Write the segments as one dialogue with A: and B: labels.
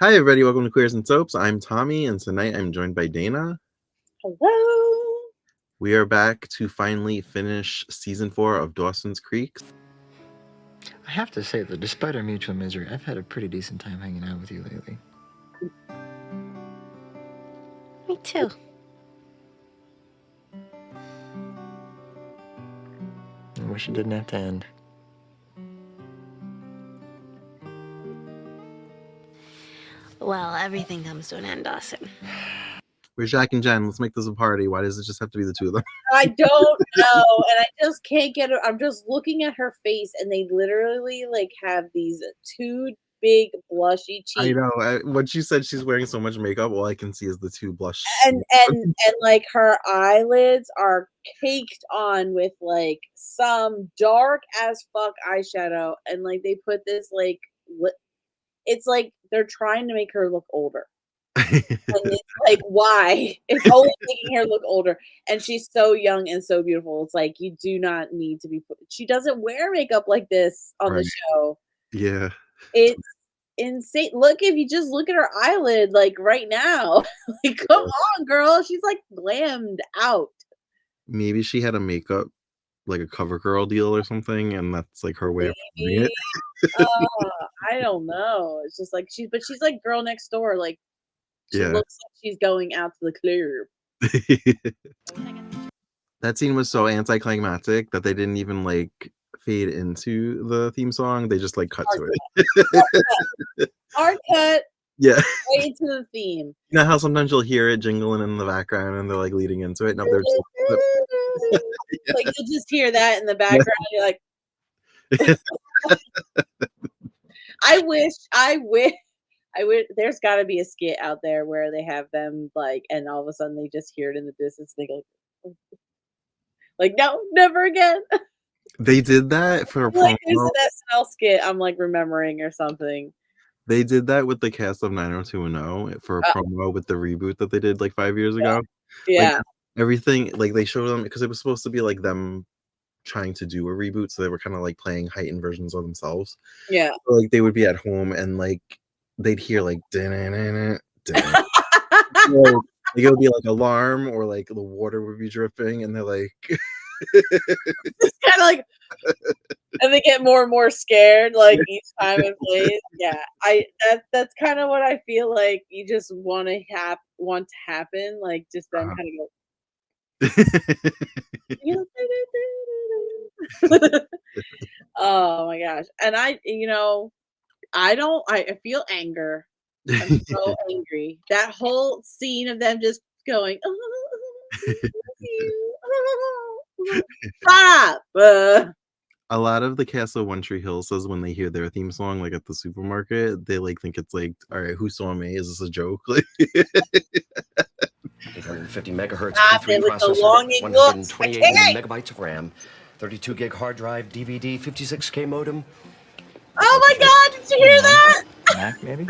A: Hi, everybody. Welcome to Queers and Soaps. I'm Tommy, and tonight I'm joined by Dayna.
B: Hello.
A: We are back to finally finish season 4 of Dawson's Creek.
C: I have to say that despite our mutual misery, I've had a pretty decent time hanging out with you lately.
B: Me too.
C: I wish it didn't have to end.
B: Well, everything comes to an end, Dawson.
A: We're Jack and Jen. Let's make this a party. Why does it just have to be the two of them?
D: I don't know, and I just can't get it. I'm just looking at her face, and they literally like have these two big blushy cheeks.
A: I know. When she said she's wearing so much makeup, all I can see is the two blush.
D: And like her eyelids are caked on with like some dark as fuck eyeshadow, and like they put this like it's like they're trying to make her look older. And it's like, why? It's only making her look older, and she's so young and so beautiful. It's like you do not need to be. She doesn't wear makeup like this on the show.
A: Yeah,
D: it's insane. Look, if you just look at her eyelid, like right now, like come on, girl, she's like glammed out.
A: Maybe she had a makeup, like a cover girl deal or something, and that's like her way of doing it.
D: I don't know. It's just like she's like girl next door, like. She looks like she's going out to the club.
A: That scene was so anticlimactic that they didn't even like fade into the theme song. They just like cut to
D: it. Hard cut.
A: Yeah.
D: Right into the theme.
A: You know how sometimes you'll hear it jingling in the background and they're like leading into it? No, they're just...
D: like you'll just hear that in the background. You're like, I wish there's got to be a skit out there where they have them like, and all of a sudden they just hear it in the distance. They go, like, no, never again.
A: They did that for a promo.
D: Like there's an SNL skit I'm like remembering or something.
A: They did that with the cast of 90210 for a promo with the reboot that they did like 5 years ago.
D: Yeah.
A: Like, everything, like they showed them because it was supposed to be like them trying to do a reboot, so they were kind of like playing heightened versions of themselves.
D: Yeah.
A: So, like they would be at home and like they'd hear like it would be like alarm or like the water would be dripping and they're like
D: it's kind of like and they get more and more scared like each time it plays. Yeah, that's kind of what I feel like you just want to happen, like just them kind of go oh my gosh. And I feel anger. I'm so angry. That whole scene of them just going, stop.
A: A lot of the cast of One Tree Hill says when they hear their theme song, like at the supermarket, they like think it's like, all right, who saw me? Is this a joke?
E: 850 megahertz
D: P3 processor,
E: 128 megabytes of RAM, 32 gig hard drive, DVD, 56K modem.
D: Oh my God! Did you hear that?
C: Mac, maybe?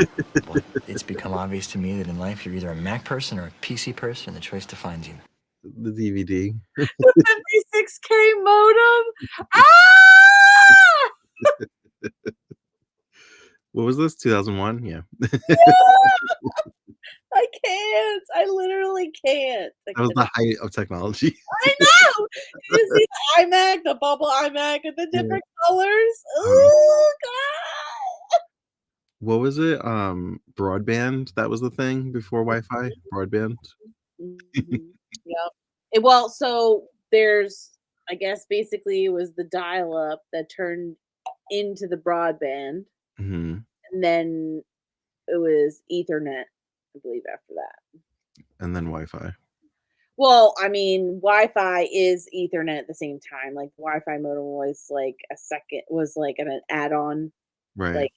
C: Well, it's become obvious to me that in life you're either a Mac person or a PC person, and the choice defines you.
A: The DVD.
D: The 56K modem.
A: What was this? 2001? Yeah.
D: I can't. I literally can't.
A: That was the height of technology.
D: I know. You see the iMac, the bubble iMac, and the different colors. Oh God.
A: What was it? Broadband. That was the thing before Wi-Fi. Broadband.
D: Yeah. Well, so there's, I guess, basically it was the dial-up that turned into the broadband, and then it was Ethernet, I believe, after that.
A: And then Wi-Fi.
D: Well, I mean, Wi-Fi is Ethernet at the same time. Like Wi-Fi modem was like an add-on,
A: right?
D: Like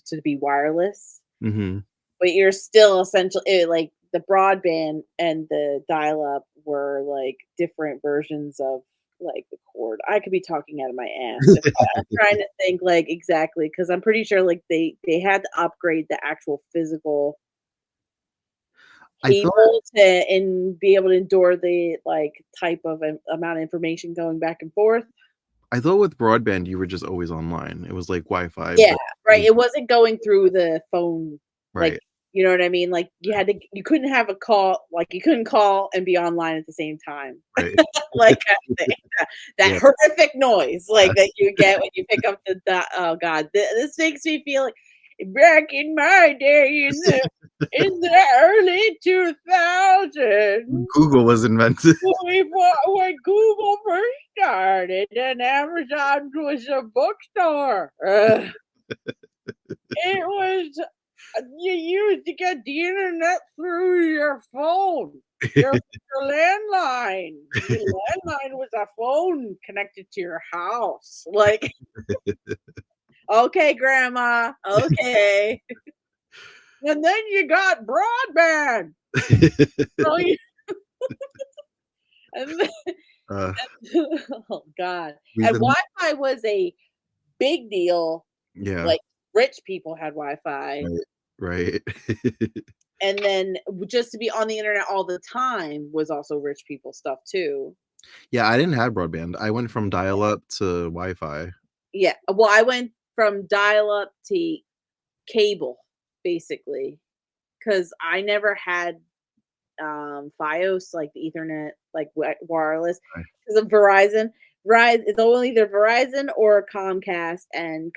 D: to be wireless.
A: Mm-hmm.
D: But you're still essentially like the broadband and the dial-up were like different versions of like the cord. I could be talking out of my ass. I'm trying to think like exactly because I'm pretty sure like they had to upgrade the actual physical cable and be able to endure the like type of amount of information going back and forth.
A: I thought with broadband you were just always online. It was like Wi-Fi.
D: Yeah, right. It wasn't going through the phone,
A: right?
D: Like You know what I mean? Like you couldn't have a call, like you couldn't call and be online at the same time.
A: Right.
D: Like kind of thing. That
A: Yeah.
D: horrific noise like that you get when you pick up oh god, this makes me feel like back in my day in the early 2000s
A: Google was invented.
D: when Google first started and Amazon was a bookstore. It was you used to get the internet through your phone, your landline. Your landline was a phone connected to your house. Like, okay, grandma, okay. And then you got broadband. So you, and then,
A: Uh,
D: oh god.
A: we've
D: And
A: been
D: Wi-Fi was a big deal.
A: yeah,
D: Like rich people had Wi-Fi.
A: right.
D: And then just to be on the internet all the time was also rich people stuff too.
A: Yeah, I didn't have broadband. I went from dial-up to Wi-Fi.
D: Yeah. Well, I went from dial-up to cable, basically, because I never had FiOS, like the Ethernet, like wireless,
A: Right.
D: because of Verizon. Verizon it's only either Verizon or Comcast, and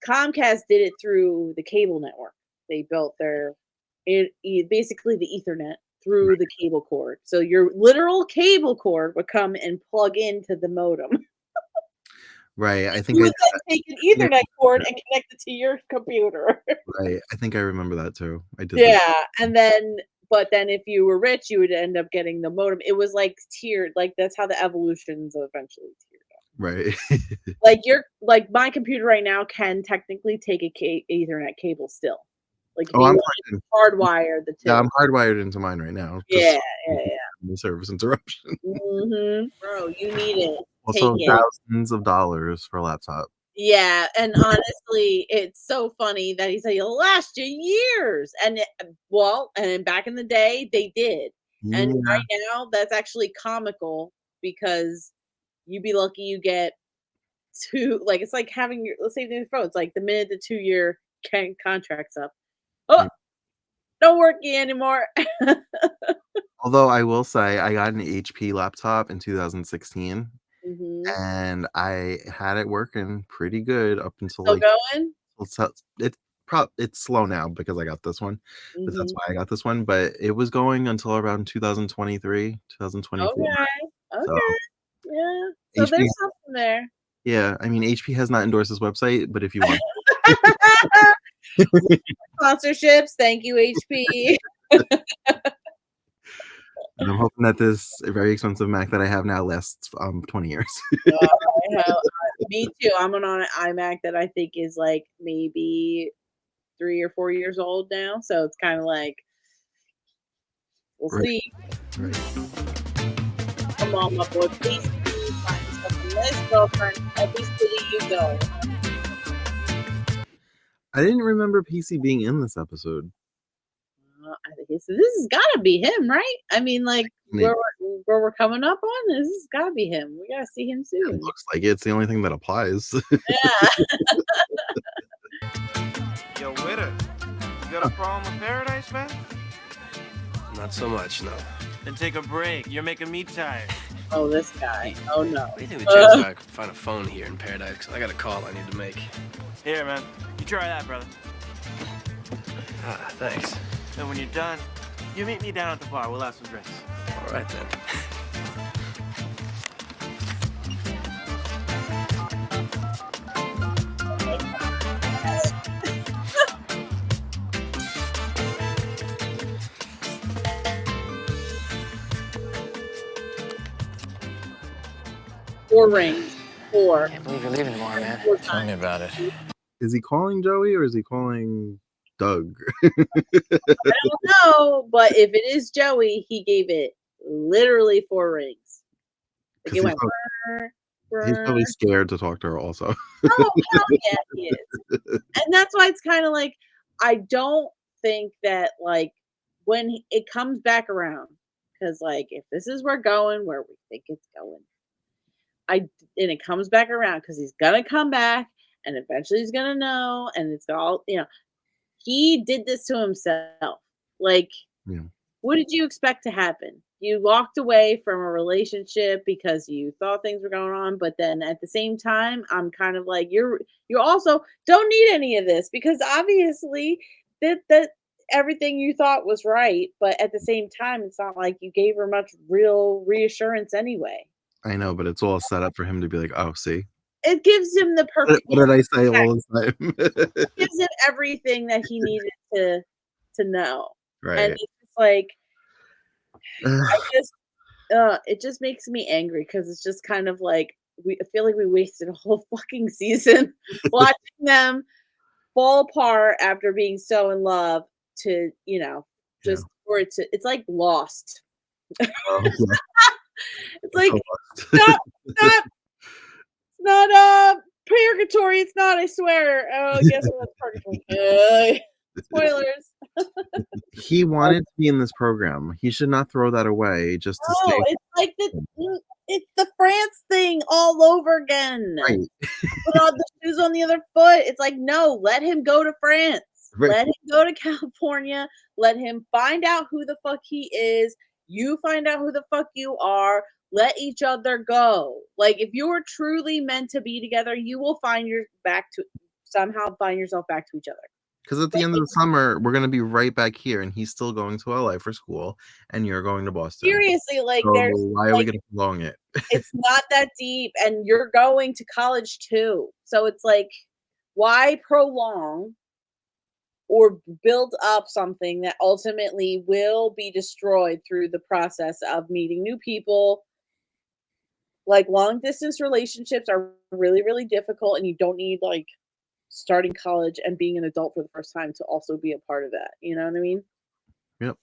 D: Comcast did it through the cable network. They built basically the Ethernet through the cable cord. So your literal cable cord would come and plug into the modem.
A: Right, I think
D: You
A: I
D: would then take an Ethernet cord and connect it to your computer.
A: right, I think I remember that too. I did that.
D: Yeah, but then if you were rich, you would end up getting the modem. It was like tiered, like that's how the evolutions eventually tiered up.
A: Right.
D: Like my computer right now can technically take a Ethernet cable still. Like if
A: Oh,
D: you
A: I'm
D: like hardwire the
A: yeah,
D: two.
A: I'm hardwired into mine right now.
D: Yeah,
A: Just
D: yeah,
A: the service interruption.
D: Bro, you need it. Take
A: Also,
D: it.
A: thousands of dollars for a laptop.
D: Yeah, and honestly, it's so funny that he said it'll last you years. And back in the day, they did. And
A: Yeah,
D: right now, that's actually comical because you'd be lucky you get two. Like it's like having let's say your phone. It's like the minute the 2 year contract's up. Oh,
A: yeah.
D: don't work anymore.
A: Although I will say I got an HP laptop in 2016,
D: hmm
A: and I had it working pretty good up until,
D: Still
A: like,
D: going?
A: it's it's slow now because I got this one, but that's
D: hmm
A: why I got this one, but it was going until around 2023, 2024.
D: Okay.
A: So,
D: Okay. Yeah. So
A: HP
D: there's something there.
A: yeah, I mean, HP has not endorsed this website, but if you want
D: Sponsorships, thank you, HP.
A: and I'm hoping that this very expensive Mac that I have now lasts, 20 years.
D: Me too. I'm on an iMac that I think is like maybe 3 or 4 years old now. So it's kind of like we'll
A: Right,
D: see.
A: right.
D: Come on, my boy, please find yourself a nice girlfriend. At least till you go.
A: I didn't remember PC being in this episode.
D: I think this has got to be him, right? I mean, like
A: It
D: where we're coming up on, this has got to be him. We got to see him soon.
A: looks like it's the only thing that applies.
D: Yeah.
F: Yo, Witter, you got a problem with Paradise, man?
G: Not so much, no.
F: Then take a break. You're making me tired.
D: Oh, this guy. Oh no.
G: What do you think the chances are I could find a phone here in Paradise? 'Cause I got a call I need to make.
F: Here, man. You try that, brother.
G: Ah, thanks.
F: Then when you're done, you meet me down at the bar. We'll have some drinks.
G: All right, then.
D: Four rings. Four.
C: Can't believe you're leaving tomorrow, man.
D: Four
C: Tell me
D: times.
C: about it.
A: Is he calling Joey or is he calling Doug?
D: I don't know, but if it is Joey, he gave it literally four rings. Like
A: 'Cause
D: it went.
A: he's probably scared to talk to her also.
D: Oh, hell yeah, he is. And that's why it's kind of like I don't think that like when it comes back around, because like if this is where we think it's going, and it comes back around because he's gonna come back and eventually he's gonna know, and it's all he did this to himself. Like,
A: Yeah.
D: what did you expect to happen? You walked away from a relationship because you thought things were going on, but then at the same time, I'm kind of like, you also don't need any of this because obviously that everything you thought was right, but at the same time, it's not like you gave her much real reassurance anyway.
A: I know, but it's all set up for him to be like, "Oh, see?
D: It gives him the
A: What did I say all this time?"
D: gives him everything that he needed to know. And
A: Right.
D: it's just like I
A: Ugh,
D: just it just makes me angry because it's just kind of like I feel like we wasted a whole fucking season watching them fall apart after being so in love to,
A: yeah.
D: just for it to it's like Lost.
A: Oh, yeah.
D: It's
A: It's
D: like,
A: so lost.
D: "Stop, stop, it's not, purgatory, it's not, I swear." Oh, guess what? Purgatory. Spoilers.
A: He wanted to be in this program. He should not throw that away just to
D: No,
A: stay.
D: it's like it's the France thing all over again.
A: Right.
D: Put on the shoes on the other foot. It's like, no, let him go to France.
A: Right.
D: Let him go to California. Let him find out who the fuck he is. You find out who the fuck you are. Let each other go. Like if you're truly meant to be together, you will somehow find yourself back to each other.
A: Because at the
D: Like
A: end of the summer, we're gonna be right back here, and he's still going to LA for school, and you're going to Boston.
D: seriously, like
A: So
D: there's
A: why are we
D: like
A: gonna prolong it?
D: it's not that deep and you're going to college too. So it's like why prolong or build up something that ultimately will be destroyed through the process of meeting new people. Like long distance relationships are really, really difficult, and you don't need like starting college and being an adult for the first time to also be a part of that. You know what I mean?
A: Yep.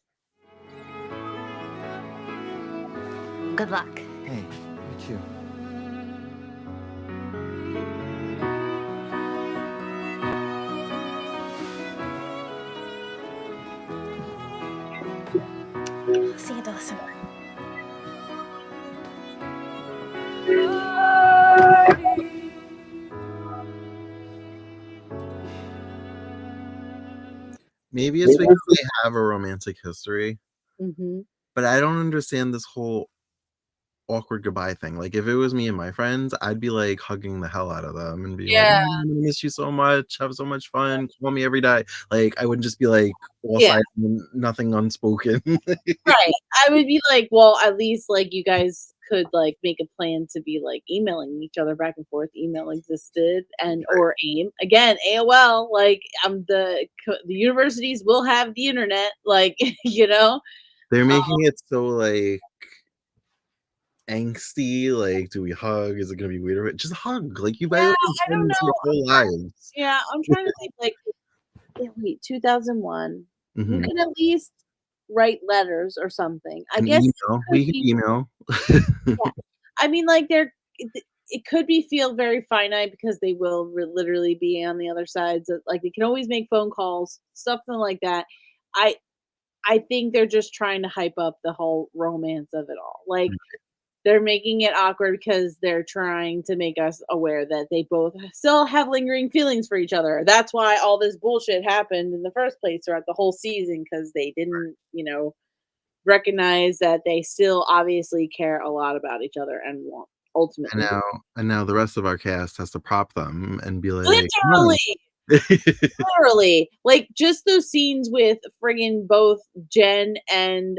B: Good luck.
C: Hey, you too.
B: See you, Dawson.
A: Maybe it's because they have a romantic history,
D: Hmm.
A: but I don't understand this whole awkward goodbye thing. Like, if it was me and my friends, I'd be, like, hugging the hell out of them and be like,
D: Yeah.
A: "Mm, I miss you so much. Have so much fun. Call me every day." Like, I wouldn't just be, like, all
D: Yeah.
A: silent and nothing unspoken.
D: Right. I would be like, well, at least like you guys could like make a plan to be like emailing each other back and forth. Email existed and or AIM again. AOL. Like the universities will have the internet. Like you know.
A: They're
D: Um,
A: making it so, like, angsty, like, "Do we hug? Is it gonna be weird?" Just hug. Like, you guys
D: yeah,
A: have been
D: I don't
A: friends your
D: know.
A: whole lives.
D: Yeah, I'm trying to think. Like, wait, 2001. You
A: Mhm.
D: can at least write letters or something. I
A: An
D: guess it
A: email.
D: could
A: We could
D: be.
A: email.
D: Yeah. I mean, like, it could be feel very finite because they will literally be on the other sides of, like, they can always make phone calls, something like that. I I think they're just trying to hype up the whole romance of it all. Like, they're making it awkward because they're trying to make us aware that they both still have lingering feelings for each other. That's why all this bullshit happened in the first place throughout the whole season because they didn't, recognize that they still obviously care a lot about each other and want
A: And
D: ultimately
A: now and now the rest of our cast has to prop them and be like, "Come on."
D: literally, literally, like just those scenes with friggin' both Jen and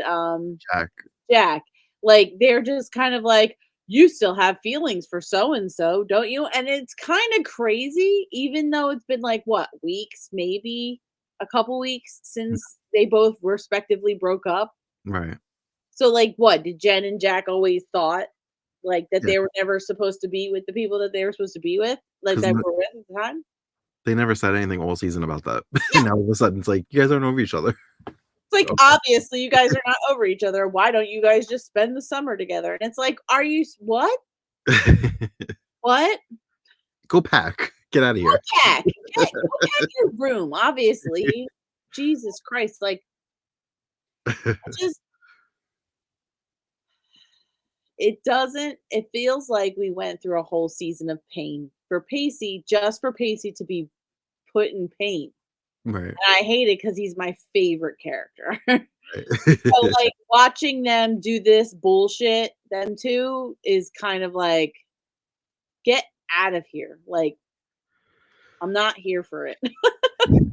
A: Jack.
D: Jack, like they're just kind of like, you still have feelings for so and so, don't you? And it's kind of crazy, even though it's been like what weeks, maybe a couple weeks since they both respectively broke up.
A: Right.
D: So, like, what did Jen and Jack always thought like that
A: Yeah,
D: they were never supposed to be with the people that they were supposed to be with, like
A: 'cause
D: that were with at the time?
A: they never said anything all season about that.
D: Yeah,
A: And now all of a sudden it's like, "You guys aren't over each other."
D: it's like
A: Okay.
D: obviously you guys are not over each other. Why don't you guys just spend the summer together? And it's like, are you what? What?
A: Go pack. Get out of
D: Go
A: here.
D: pack. Go pack your room, obviously. Jesus Christ. Like, I just, it feels like we went through a whole season of pain for Pacey, just for Pacey to be put in pain.
A: Right.
D: And I hate it because he's my favorite character.
A: Right.
D: So, like, watching them do this bullshit, them two, is kind of like, get out of here. Like, I'm not here for it.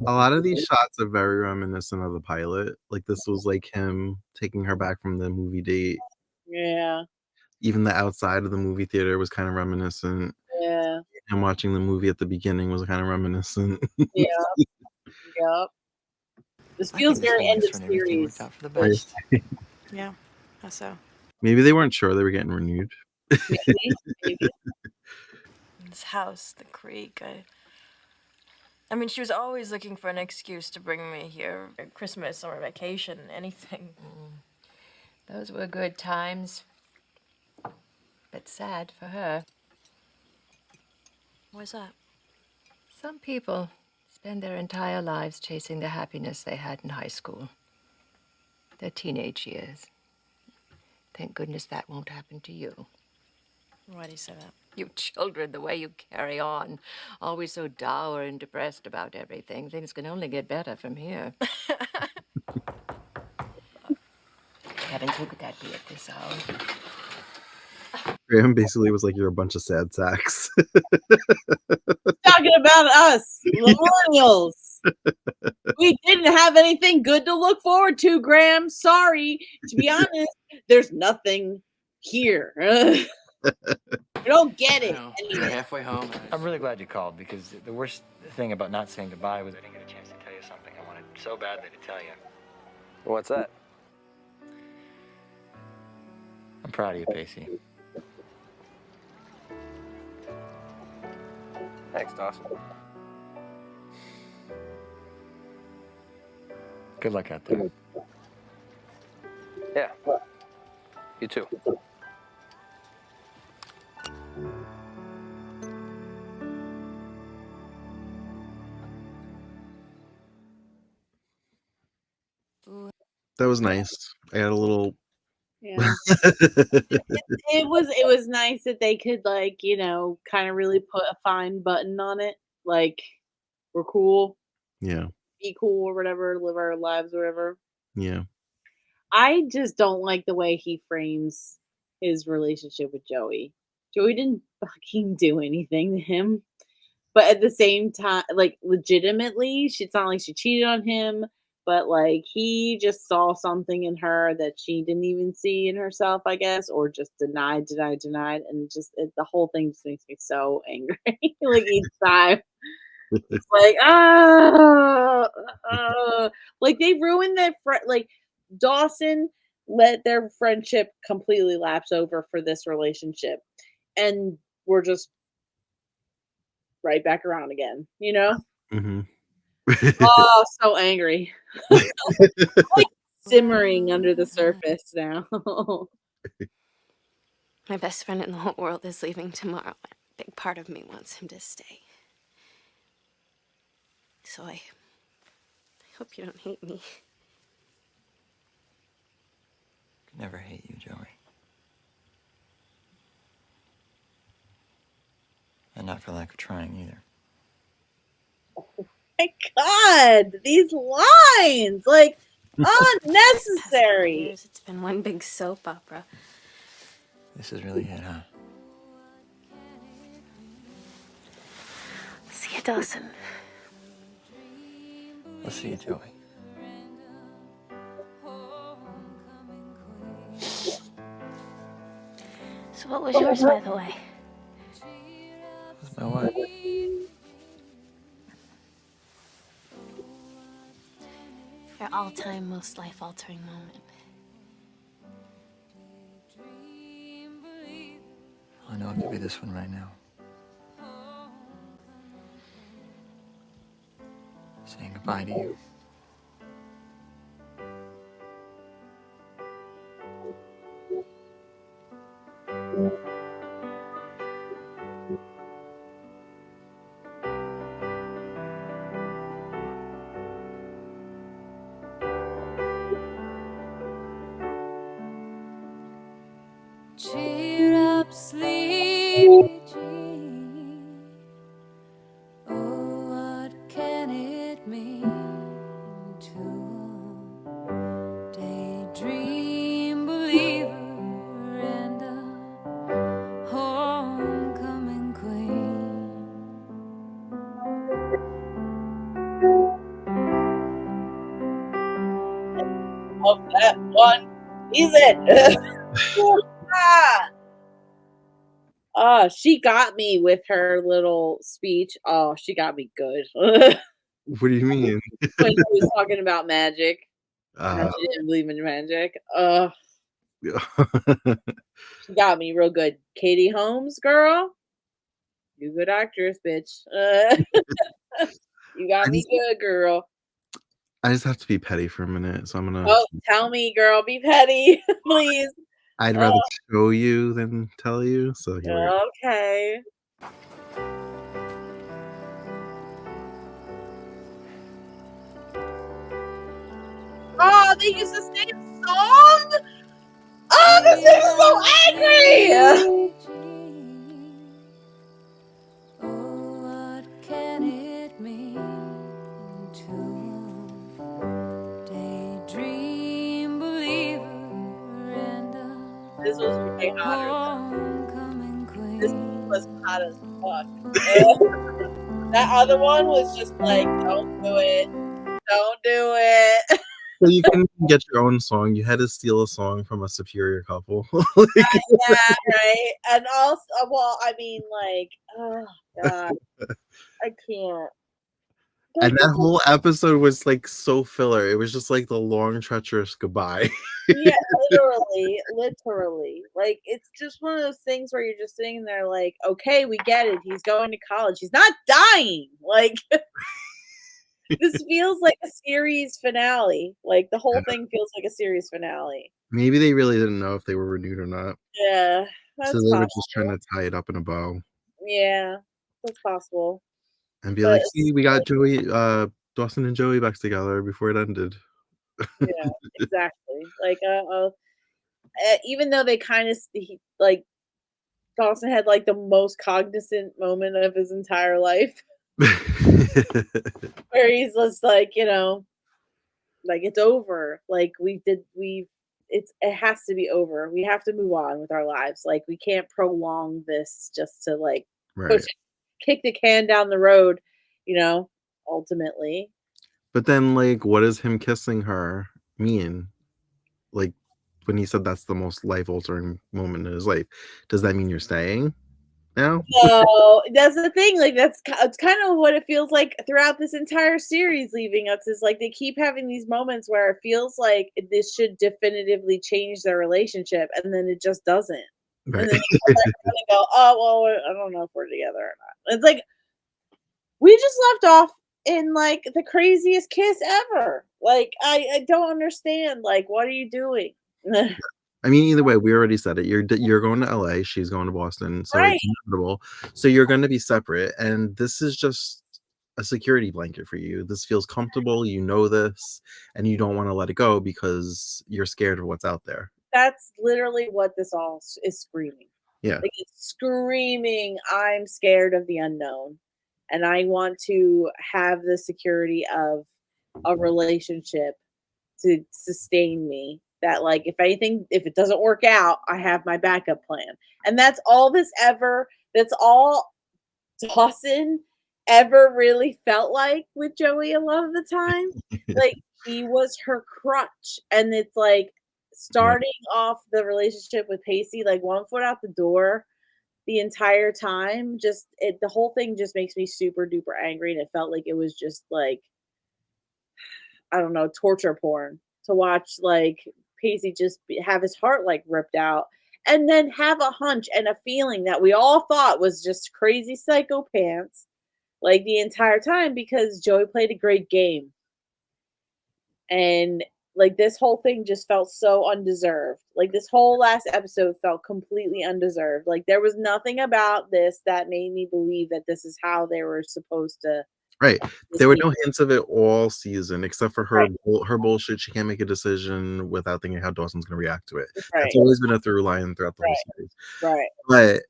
A: A lot of these shots are very reminiscent of the pilot. Like, this was, like, him taking her back from the movie date.
D: Yeah,
A: Even the outside of the movie theater was kinda reminiscent,
D: yeah,
A: and watching the movie at the beginning was kinda reminiscent.
D: yeah, yep. This
C: I
D: feels
C: think this
D: very
C: whole
D: end of
C: mixture and everything worked
D: series.
C: out for the
A: Right.
C: best.
B: Yeah, how so?
A: Maybe they weren't sure they were getting renewed.
D: Maybe, maybe.
H: This house, the creek. I mean, she was always looking for an excuse to bring me here. Christmas, summer vacation, anything.
I: Those were good times, but sad for her.
H: Why's that?
I: Some people spend their entire lives chasing the happiness they had in high school, their teenage years. Thank goodness that won't happen to you.
H: Why do you say that?
I: You children, the way you carry on, always so dour and depressed about everything. Things can only get better from here. Heavens, who could that be at this hour?
A: Graham basically was like, "You're a bunch of sad sacks."
D: Talking about us, millennials. We didn't have anything good to look forward to, Graham. Sorry. To be honest, there's nothing here. I don't get
G: I
D: it.
G: know.
D: Anyway.
G: We're halfway home.
C: I'm really glad you called because the worst thing about not saying goodbye was I didn't get a chance to tell you something I wanted so badly to tell you.
G: What's that?
C: I'm proud of you, Pacey.
G: Thanks, Dawson.
C: Good luck out there.
G: Yeah. You too.
A: That was nice. I got a little
D: Yeah. It was nice that they could, like, kind of really put a fine button on it. Like, we're cool,
A: Yeah,
D: be cool or whatever, live our lives or whatever.
A: yeah.
D: I just don't like the way he frames his relationship with Joey. Joey didn't fucking do anything to him. But at the same time, like, legitimately, it's not like she cheated on him, but, like, he just saw something in her that she didn't even see in herself, I guess, or just denied, and the whole thing just makes me so angry. Like, each time, it's like, like, they ruined their like, Dawson let their friendship completely lapse over for this relationship, and we're just right back around again, you know?
A: Mhm.
D: Oh, so angry. Like, simmering under the surface now.
B: My best friend in the whole world is leaving tomorrow. A big part of me wants him to stay. So I hope you don't hate me.
C: Could never hate you, Joey. And not for lack of trying either.
D: My God, these lines, like, unnecessary.
B: Years, it's been one big soap opera.
C: This is really it, huh?
B: See you, Dawson.
C: I'll see you, Joey.
B: So what was yours, by the way?
C: What's my what?
B: Your all-time most life-altering moment.
C: I know it could be this one right now. Saying goodbye to you.
J: Cheer up, sleepy Jean. Oh, what can it mean?
D: one. He's it. She got me with her little speech. Oh, she got me good.
A: What do you mean?
D: When she was talking about magic. How she didn't believe in magic. She got me real good. Katie Holmes, girl. You good actress, bitch. You got me good, girl.
A: I just have to be petty for a minute, so I'm gonna.
D: Oh, tell me, girl. Be petty, please.
A: I'd rather show you than tell you. So here we go.
D: Okay. Oh, they used the same song. Oh, this thing is so angry.
J: Oh, what can it mean to daydream believer and a
D: This was way hotter.
J: homecoming queen?
D: This was hot as fuck. That other one was just like, don't do it. Don't do it.
A: So you couldn't even get your own song. You had to steal a song from a superior couple.
D: Yeah, right. And also, well, I mean, like, oh god, I can't.
A: And that whole episode was like so filler. It was just like the long, treacherous goodbye.
D: Yeah, literally. Like, it's just one of those things where you're just sitting there, like, okay, we get it. He's going to college. He's not dying. Like, this feels like a series finale. Like, the whole thing feels like a series finale.
A: Maybe they really didn't know if they were renewed or not.
D: Yeah, that's
A: So they
D: possible.
A: were just trying to tie it up in a bow.
D: Yeah, that's possible.
A: And be like, see, we got Joey, Dawson and Joey back together before it ended.
D: Yeah, exactly. Like, even though they kind of, like, Dawson had, like, the most cognizant moment of his entire life. Where he's just like, like, it's over. Like, it has to be over. We have to move on with our lives. Like, we can't prolong this just to, like,
A: Right.
D: kick the can down the road, ultimately.
A: But then, like, what does him kissing her mean? Like, when he said that's the most life-altering moment in his life, does that mean you're staying now?
D: No, that's the thing. Like, it's kind of what it feels like throughout this entire series. Leaving us is like they keep having these moments where it feels like this should definitively change their relationship, and then it just doesn't.
A: Right.
D: And then they go, "Oh well, I don't know if we're together or not." It's like we just left off in like the craziest kiss ever. Like I don't understand. Like, what are you doing?
A: I mean, either way, we already said it. You're going to LA. She's going to Boston. So
D: Right.
A: it's inevitable. So you're going to be separate. And this is just a security blanket for you. This feels comfortable. You know this. And you don't want to let it go because you're scared of what's out there.
D: That's literally what this all is screaming.
A: Yeah.
D: Like, it's screaming, I'm scared of the unknown. And I want to have the security of a relationship to sustain me. That, like, if it doesn't work out, I have my backup plan. And that's all Dawson ever really felt like with Joey a lot of the time. Like, he was her crutch. And it's like starting off the relationship with Pacey, like, one foot out the door the entire time. The whole thing just makes me super duper angry. And it felt like it was just like, I don't know, torture porn to watch, like, Pacey just have his heart, like, ripped out, and then have a hunch and a feeling that we all thought was just crazy psycho pants, like, the entire time because Joey played a great game. And, like, this whole thing just felt so undeserved. Like, this whole last episode felt completely undeserved. Like, there was nothing about this that made me believe that this is how they were supposed to.
A: Right. There were no hints of it all season, except for her her bullshit. She can't make a decision without thinking how Dawson's going to react to it.
D: Right.
A: That's always been a through line throughout the whole series.
D: Right.
A: But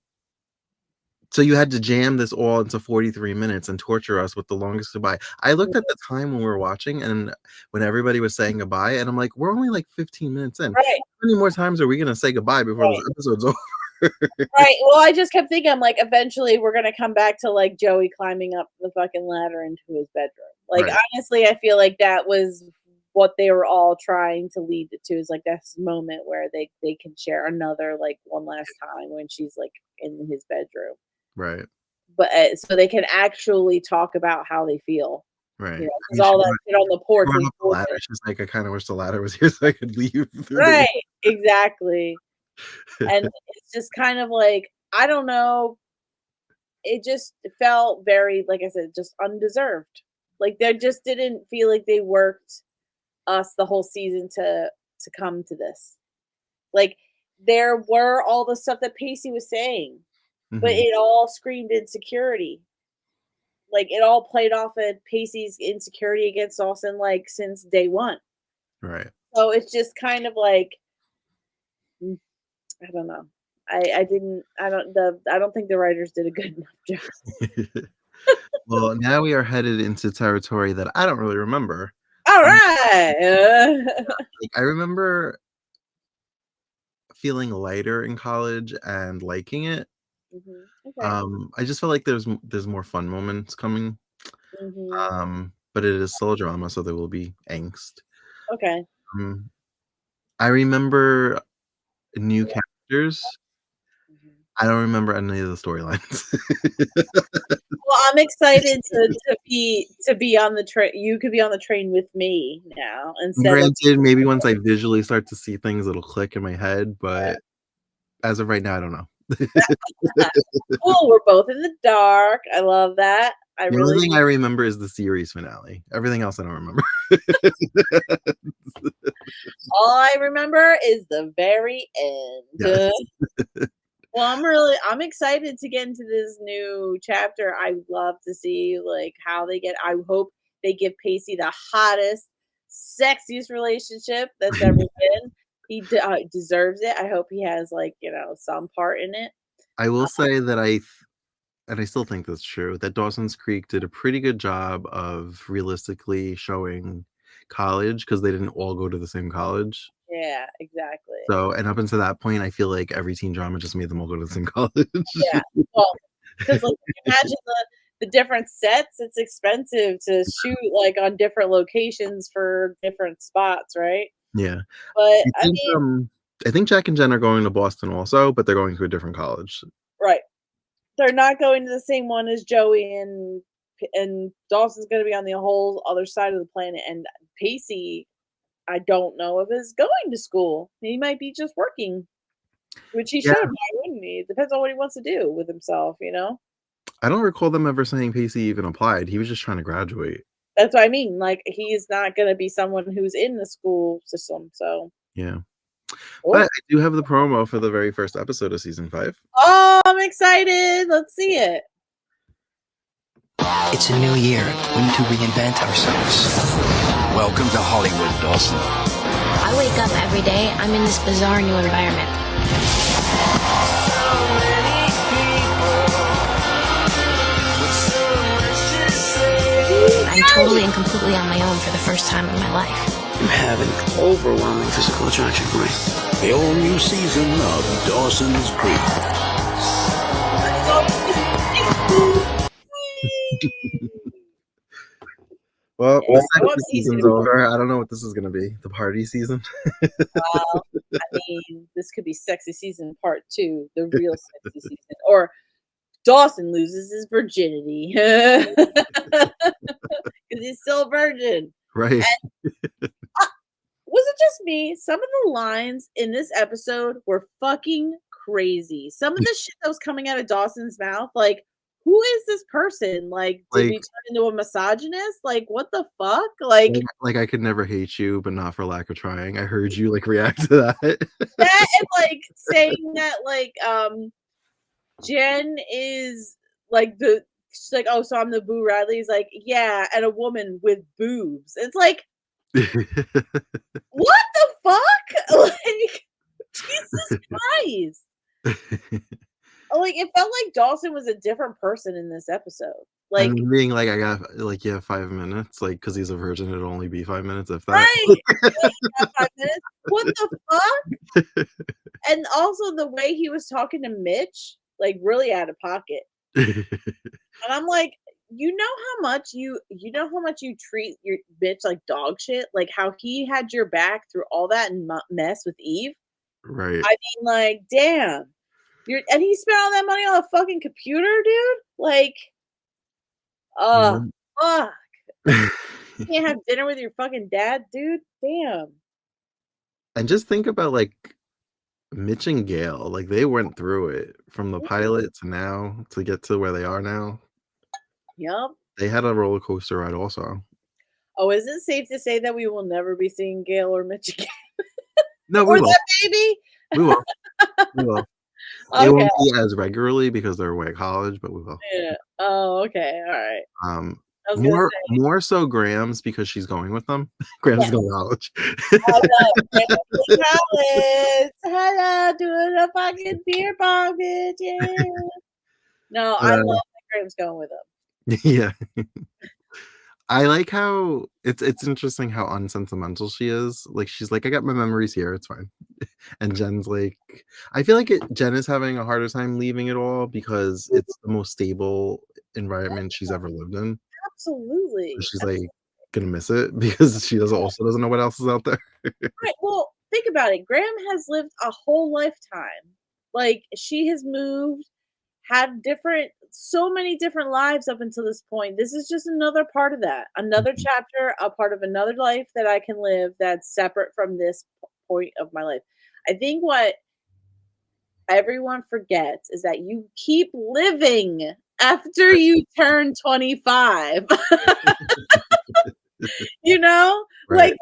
A: so you had to jam this all into 43 minutes and torture us with the longest goodbye. I looked at the time when we were watching and when everybody was saying goodbye, and I'm like, we're only like 15 minutes in.
D: Right.
A: How many more times are we going to say goodbye before this episode's over?
D: Right. Well, I just kept thinking, I'm like, eventually we're gonna come back to, like, Joey climbing up the fucking ladder into his bedroom. Like, honestly, I feel like that was what they were all trying to lead it to is like this moment where they can share another like one last time when she's like in his bedroom.
A: Right.
D: But so they can actually talk about how they feel.
A: Right.
D: You know,
A: I
D: because
A: mean,
D: all that shit on the porch
A: going
D: was
A: up the ladder.
D: bullshit.
A: She's like, I kind of wish the ladder was here so I could leave through the
D: Right, exactly. And it's just kind of like, I don't know, it just felt very, like I said, just undeserved. Like they just didn't feel like they worked us the whole season to come to this. Like there were all the stuff that Pacey was saying, but
A: Mhm.
D: it all screamed insecurity. Like it all played off of Pacey's insecurity against Dawson like since day one.
A: Right.
D: So it's just kind of like I don't know. I don't think the writers did a good enough job.
A: Well, now we are headed into territory that I don't really remember.
D: All
A: Um,
D: right.
A: like I remember feeling lighter in college and liking it.
D: Okay.
A: I just felt like there's more fun moments coming.
D: Mhm.
A: But it is still a drama, so there will be angst.
D: Okay.
A: Um, I remember new characters.
D: Mhm.
A: I don't remember any of the storylines.
D: Well, I'm excited to be on the train. You could be on the train with me now instead of
A: Granted, maybe once I visually start to see things, it'll click in my head, but as of right now, I don't know.
D: cool. We're both in the dark. I love that. I
A: The only
D: really
A: thing I remember is the series finale. Everything else I don't remember.
D: all I remember is the very
A: Yeah.
D: end. Well, I'm excited to get into this new chapter. I love to see like how I hope they give Pacey the hottest, sexiest relationship that's ever been. Deserves it. I hope he has like, some part in it.
A: I will say that and I still think that's true, that Dawson's Creek did a pretty good job of realistically showing college because they didn't all go to the same college.
D: Yeah, exactly.
A: So, and up until that point, I feel like every teen drama just made them all go to the same college.
D: Yeah. Well, because like imagine the different sets. It's expensive to shoot like on different locations for different spots, right?
A: Yeah.
D: But
A: I
D: I
A: think,
D: mean,
A: I think Jack and Jen are going to Boston also, but they're going to a different college.
D: right. They're not going to the same one as Joey and Dawson's going to be on the whole other side of the planet. And Pacey, I don't know if is going to school. He might be just working, which he
A: Yeah.
D: should. Why wouldn't he? It depends on what he wants to do with himself.
A: I don't recall them ever saying Pacey even applied. He was just trying to graduate.
D: That's what I mean. Like he's not going to be someone who's in the school system. So,
A: Yeah.
D: cool.
A: But I do have the promo for the very first episode of season 5.
D: Oh, I'm excited. Let's see it.
K: It's a new year. We need to reinvent ourselves. Welcome to Hollywood, Dawson.
B: I wake up every day, I'm in this bizarre new environment. I'm totally and completely on my own for the first time in my life.
K: You have an overwhelming physical attraction for me. The all-new season of Dawson's Creek.
A: Well,
D: Yeah,
A: the
D: I want
A: sexy
D: Pacey
A: season's
D: to be
A: over. I don't know what this is going to be. The party season?
D: Well, I mean, this could be sexy season part 2, the real sexy season. Or Dawson loses his virginity. Because he's still a virgin.
A: Right.
D: And was it just me? Some of the lines in this episode were fucking crazy. Some of the shit that was coming out of Dawson's mouth, like, who is this person? Like, did we
A: Like,
D: turn into a misogynist? Like, what the fuck? Like,
A: I could never hate you, but not for lack of trying. I heard you like react to that.
D: that and like saying that like Jen is like she's like, oh, so I'm the Boo Radley. He's like, yeah, and a woman with boobs. It's like, what the fuck? Like, Jesus Christ. Like, it felt like Dawson was a different person in this episode. Like,
A: and being like, I got like, yeah, 5 minutes, like, because he's a virgin, it'd only be 5 minutes if that.
D: right. Like, not 5 minutes. What the fuck? And also the way he was talking to Mitch, like really out of pocket. And I'm like, you know how much you treat your bitch like dog shit? Like, how he had your back through all that mess with Eve?
A: Right.
D: I mean, like, damn. And he spent all that money on a fucking computer, dude? Like,
A: Mhm.
D: fuck. You can't have dinner with your fucking dad, dude? Damn.
A: And just think about, like, Mitch and Gail, like, they went through it from the pilot to now to get to where they are now.
D: Yep.
A: They had a roller coaster ride also.
D: Oh, is it safe to say that we will never be seeing Gail or Mitch again?
A: No, we
D: Or
A: will.
D: that baby?
A: We will. We will. It
D: Okay.
A: won't be as regularly because they're away at college, but we will.
D: Yeah. Oh, okay. All right. I was gonna say.
A: More so Graham's because she's going with them. Graham's
D: Yeah.
A: going to college.
D: I know. College. Hello, doing a fucking beer pong, bitch. Yeah. No, I love that Graham's going with him.
A: Yeah. I like how it's interesting how unsentimental she is. Like, she's like, "I got my memories here, it's fine." And Jen's like I feel like Jen is having a harder time leaving it all because it's the most stable environment she's ever lived in.
D: Absolutely.
A: So she's, like, gonna miss it because she also doesn't know what else is out there.
D: Right. Well, think about it. Graham has lived a whole lifetime. Like, she has moved, had so many different lives up until this point. This is just another part of that. Another
A: Mhm.
D: chapter, a part of another life that I can live that's separate from this point of my life. I think what everyone forgets is that you keep living after you turn 25. You know?
A: Right.
D: Like,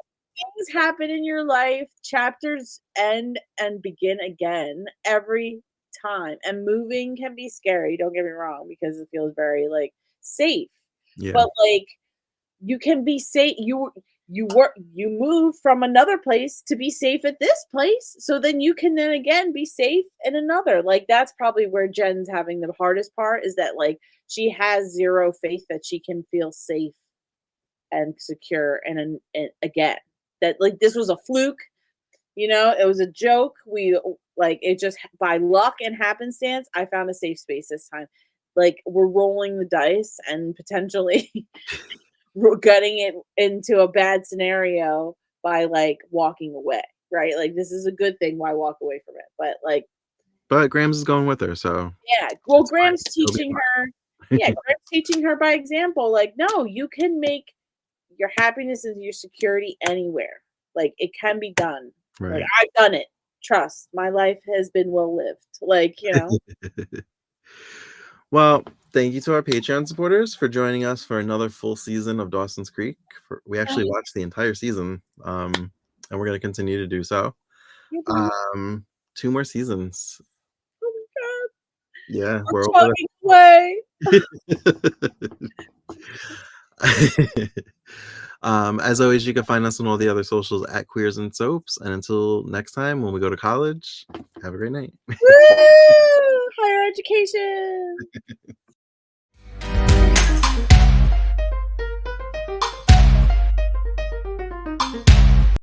D: things happen in your life, chapters end and begin again every time. And moving can be scary, don't get me wrong, because it feels very, like, safe.
A: Yeah.
D: But, like, you can be safe. You move from another place to be safe at this place, so then you can then again be safe in another. Like, that's probably where Jen's having the hardest part, is that, like, she has zero faith that she can feel safe and secure and again. That, like, this was a fluke, it was a joke. We like it just by luck and happenstance, I found a safe space this time. Like, we're rolling the dice and potentially we're getting it into a bad scenario by, like, walking away, right? Like, this is a good thing. Why walk away from it? But, like,
A: But Grams is going with her, so
D: yeah. Well,
A: it's fine.
D: Graham's
A: It'll be
D: teaching
A: fine.
D: her. Yeah, Graham's teaching her by example. Like, no, you can make your happiness and your security anywhere. Like, it can be done. Like,
A: Right.
D: I've done it. Trust. My life has been well lived. Like,
A: Well, thank you to our Patreon supporters for joining us for another full season of Dawson's Creek. We actually watched the entire season, and we're going to continue to do so. 2 more seasons.
D: Oh my
A: Yeah,
D: God.
A: we're
D: I'm
A: over
D: talking away.
A: As always, you can find us on all the other socials at Queers and Soaps. And until next time, when we go to college, have a great night.
D: Woo! Higher education.